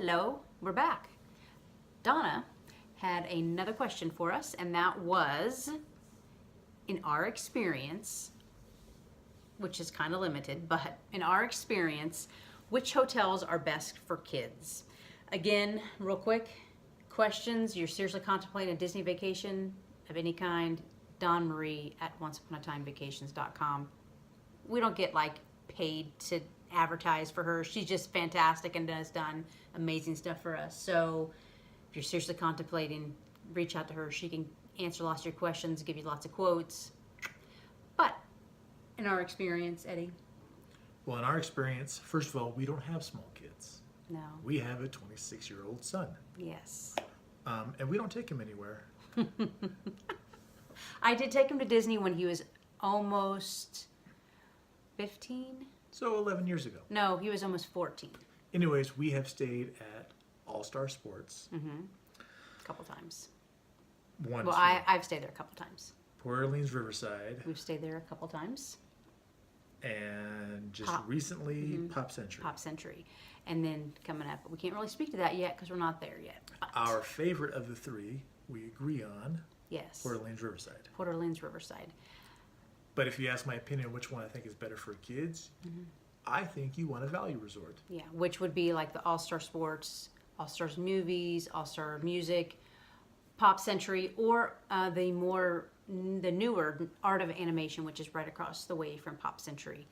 Hello, we're back. Donna had another question for us, and that was, in our experience, which is kind of limited, but in our experience, which hotels are best for kids? Again, real quick, questions. You're seriously contemplating a Disney vacation of any kind? Dawn Marie at onceuponatimavacations.com. We don't get like paid to advertise for her. She's just fantastic and has done amazing stuff for us. So if you're seriously contemplating, reach out to her. She can answer lots of your questions, give you lots of quotes. But in our experience, Eddie? Well, in our experience, first of all, we don't have small kids. No. We have a 26-year-old son. Yes. And we don't take him anywhere. I did take him to Disney when he was almost 15. So 11 years ago. No, he was almost 14. Anyways, we have stayed at All-Star Sports. A couple times. Once. Well, I've stayed there a couple times. Port Orleans Riverside. We've stayed there a couple times. And just Pop. recently, Pop Century. Pop Century. And then coming up, but we can't really speak to that yet because we're not there yet. But Our favorite of the three, we agree on, yes, Port Orleans Riverside. Port Orleans Riverside. But if you ask my opinion, which one I think is better for kids, I think you want a value resort. Yeah, which would be like the All-Star Sports, All-Stars Movies, All-Star Music, Pop Century, or the newer Art of Animation, which is right across the way from Pop Century.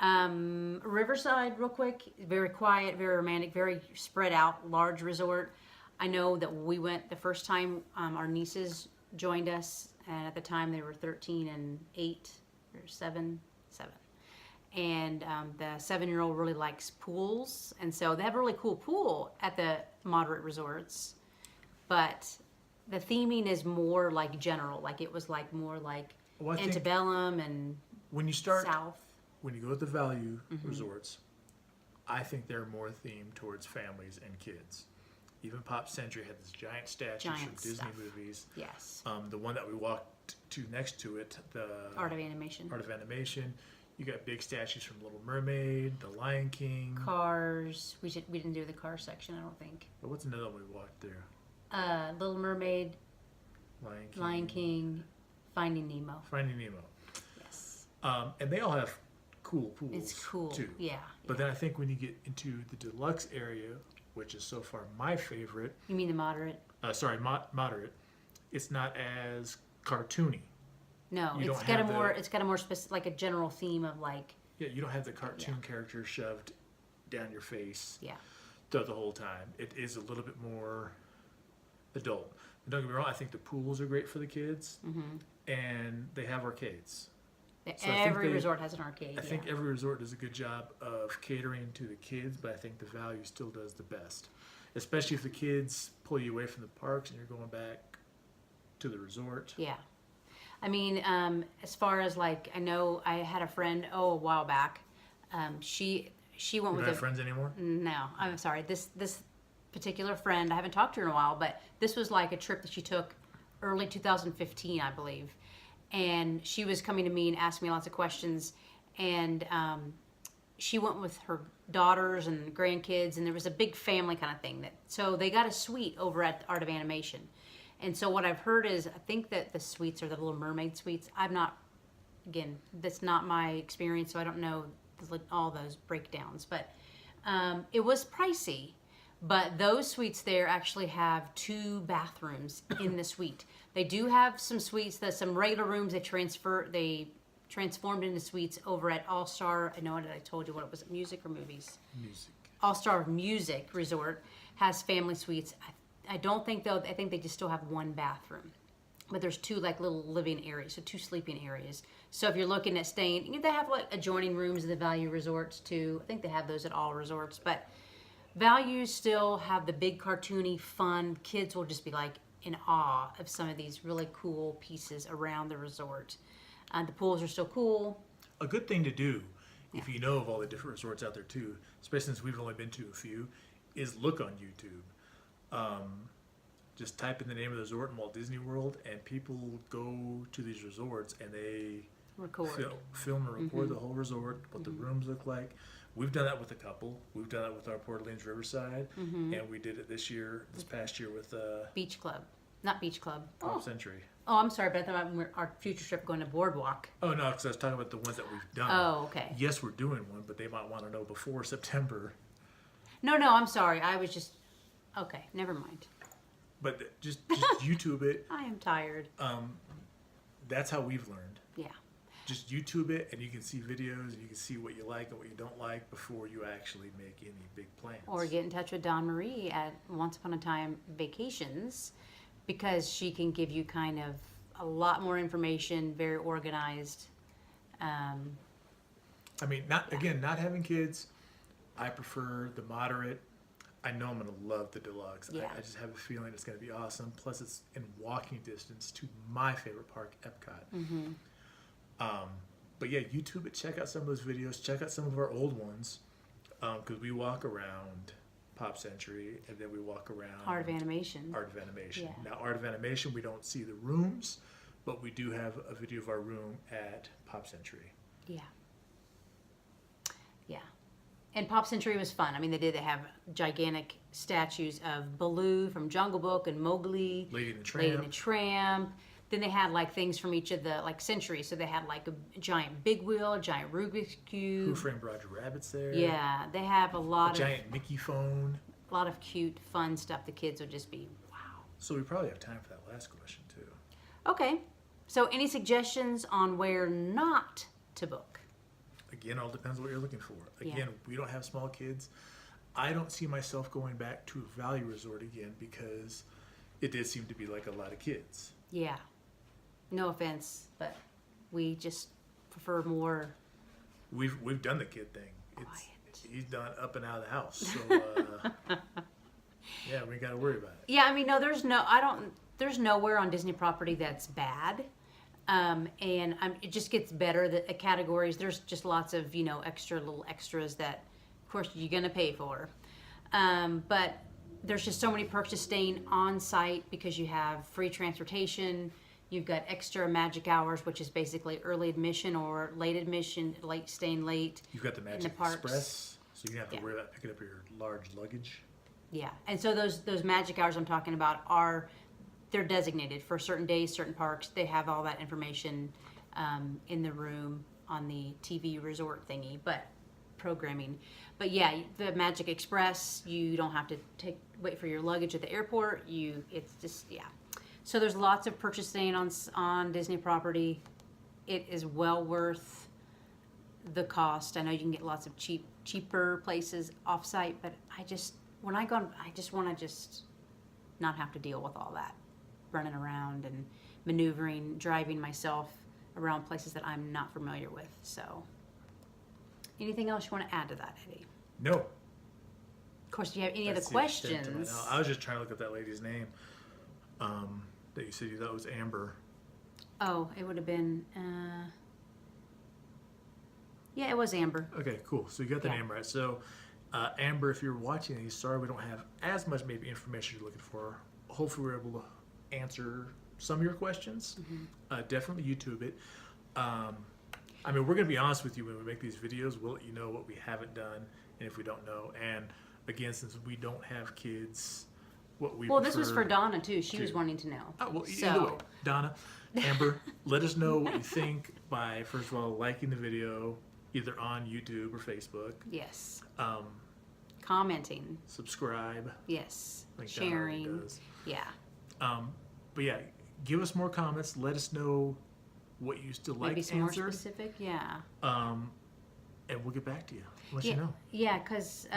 Riverside, real quick, very quiet, very romantic, very spread out, large resort. I know that we went the first time, our nieces joined us, and at the time they were 13 and 8, or 7. And the 7-year-old really likes pools, and so they have a really cool pool at the moderate resorts, but the theming is more like general, like it was like more like Well, I think antebellum and when you start, South. when you go to the value resorts, I think they're more themed towards families and kids. Even Pop Century had this giant statues Giant from Disney stuff. movies. Yes. The one that we walked to next to it, the Art of Animation. Art of Animation. You got big statues from Little Mermaid, The Lion King. Cars. We didn't do the car section, I don't think. But what's another one we walked through? Little Mermaid, Lion King. Lion King, Finding Nemo. Finding Nemo. Yes. And they all have cool pools. It's cool. too. Yeah. But then I think when you get into the deluxe area, which is so far my favorite, You mean the moderate? moderate, it's not as cartoony. No, You it's don't got a have more the- it's got a more specific, like a general theme of like, Yeah, you don't have the cartoon character shoved down your face yeah. the whole time. It is a little bit more adult. And don't get me wrong, I think the pools are great for the kids, and they have arcades. So I think Every they- resort has an arcade. I think yeah. every resort does a good job of catering to the kids, but I think the value still does the best. Especially if the kids pull you away from the parks and you're going back to the resort. Yeah. I mean, as far as like, I know I had a friend, a while back. She went You with don't a have friends anymore? No, I'm sorry. This particular friend, I haven't talked to her in a while, but this was like a trip that she took early 2015, I believe. And she was coming to me and asking me lots of questions. And she went with her daughters and grandkids, and there was a big family kind of thing. So they got a suite over at Art of Animation. And so what I've heard is, I think that the suites are the Little Mermaid suites. Again, that's not my experience, so I don't know all those breakdowns. But it was pricey. But those suites there actually have 2 bathrooms in the suite. They do have some suites, some regular rooms they transformed into suites over at All-Star. I know I told you what it was, music or movies? Music. All-Star Music Resort has family suites. I don't think though, I think they just still have 1 bathroom. But there's 2 like little living areas, so 2 sleeping areas. So if you're looking at staying, they have like adjoining rooms at the value resorts too. I think they have those at all resorts, but values still have the big cartoony fun. Kids will just be like in awe of some of these really cool pieces around the resort. The pools are still cool. A good thing to do, if you know of all the different resorts out there too, especially since we've only been to a few, is look on YouTube. Just type in the name of the resort in Walt Disney World, and people go to these resorts and they Record. film and record the whole resort, what the rooms look like. We've done that with a couple. We've done it with our Port Orleans Riverside, and we did it this past year with Beach Club, not Beach Club. Palm Century. Oh, I'm sorry, but I thought our future trip going to Boardwalk. Oh no, because I was talking about the ones that we've done. Oh, okay. Yes, we're doing one, but they might want to know before September. No, I'm sorry. I was just okay. Never mind. But just YouTube it. I am tired. That's how we've learned. Yeah. Just YouTube it, and you can see videos, and you can see what you like and what you don't like before you actually make any big plans. Or get in touch with Dawn Marie at Once Upon a Time Vacations, because she can give you kind of a lot more information, very organized. I mean, not having kids. I prefer the moderate. I know I'm going to love the deluxe. Yeah. I just have a feeling it's going to be awesome. Plus, it's in walking distance to my favorite park, Epcot. But yeah, YouTube it. Check out some of those videos. Check out some of our old ones, because we walk around Pop Century, and then we walk around Art of Animation. Art of Animation. Yeah. Now, Art of Animation, we don't see the rooms, but we do have a video of our room at Pop Century. Yeah. Yeah. And Pop Century was fun. I mean, they have gigantic statues of Baloo from Jungle Book and Mowgli, Lady and the Lady and Tramp. the Tramp. Then they had like things from each of the like centuries. So they had like a giant big wheel, a giant Rubik's Who cube. Framed Roger Rabbit's there. Yeah, they have a A lot giant Mickey phone. of cute, fun stuff. The kids would just be wow. So we probably have time for that last question too. Okay, so any suggestions on where not to book? Again, all depends what you're looking for. Yeah. Again, we don't have small kids. I don't see myself going back to a value resort again because it did seem to be like a lot of kids. Yeah, no offense, but we just prefer more. We've done the kid thing. Quiet. He's done up and out of the house. So yeah, we got to worry about it. Yeah, I mean, no, there's nowhere on Disney property that's bad. It just gets better. The categories, there's just lots of, extra little extras that, of course, you're going to pay for. But there's just so many perks to staying on site because you have free transportation. You've got extra magic hours, which is basically early admission or late admission, staying late. You've got the Magic parks. Express, so you don't have to Yeah. worry about picking up your large luggage. Yeah, and so those magic hours I'm talking about they're designated for certain days, certain parks. They have all that information in the room on the TV resort thingy, but programming. But yeah, the Magic Express, you don't have to wait for your luggage at the airport. It's just yeah. So there's lots of purchasing on Disney property. It is well worth the cost. I know you can get lots of cheaper places off-site, but when I go, I just want to not have to deal with all that running around and maneuvering, driving myself around places that I'm not familiar with. So, anything else you want to add to that, Eddie? No. Of course, do you have any other That's the extent to my questions? knowledge. I was just trying to look up that lady's name. That you said you thought was Amber. Oh, it would have been. Yeah, it was Amber. Okay, cool. So you got the Yeah. name right. So, Amber, if you're watching these, sorry we don't have as much maybe information you're looking for. Hopefully we're able to answer some of your questions. Definitely YouTube it. I mean, we're going to be honest with you when we make these videos. We'll let you know what we haven't done and if we don't know. And again, since we don't have kids, what we Well, this was prefer- for Donna too. She was to- wanting to know. Oh, well, either So- way, Donna, Amber, let us know what you think by, first of all, liking the video either on YouTube or Facebook. Yes. Um, Commenting. subscribe. Yes. Like Donna already Sharing. does. Yeah. But yeah, give us more comments. Let us know what you still like Maybe some more answered. specific. Yeah. And we'll get back to you. Let Yeah. you know. Yeah, because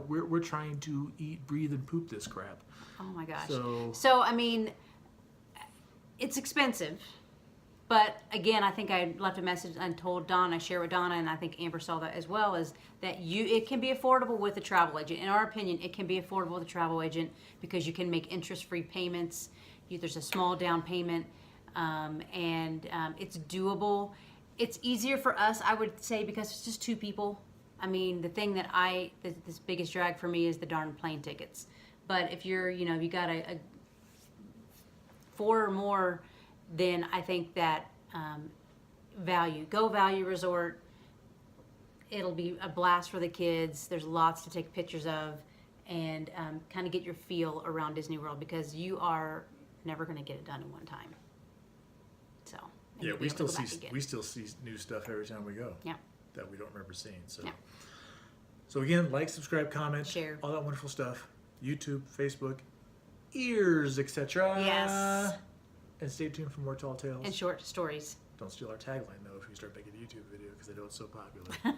We're trying to eat, breathe, and poop this crap. oh my gosh. So I mean, it's expensive, but again, I think I left a message and told Donna, share with Donna, and I think Amber saw that as well. Is that it can be affordable with a travel agent? In our opinion, it can be affordable with a travel agent because you can make interest-free payments. There's a small down payment, and it's doable. It's easier for us, I would say, because it's just two people. I mean, the thing that this biggest drag for me is the darn plane tickets. But if you got a 4 or more, then I think that value resort it'll be a blast for the kids. There's lots to take pictures of, and kind of get your feel around Disney World, because you are never going to get it done in one time. So and Yeah, you'll be we able to still go back see again. we still see new stuff every time we go. Yeah. That we don't remember seeing. So, Yeah. so again, like, subscribe, comment, Share. all that wonderful stuff. YouTube, Facebook, ears, etc. Yes. And stay tuned for more tall tales. And short stories. Don't steal our tagline though if you start making a YouTube video, because I know it's so popular.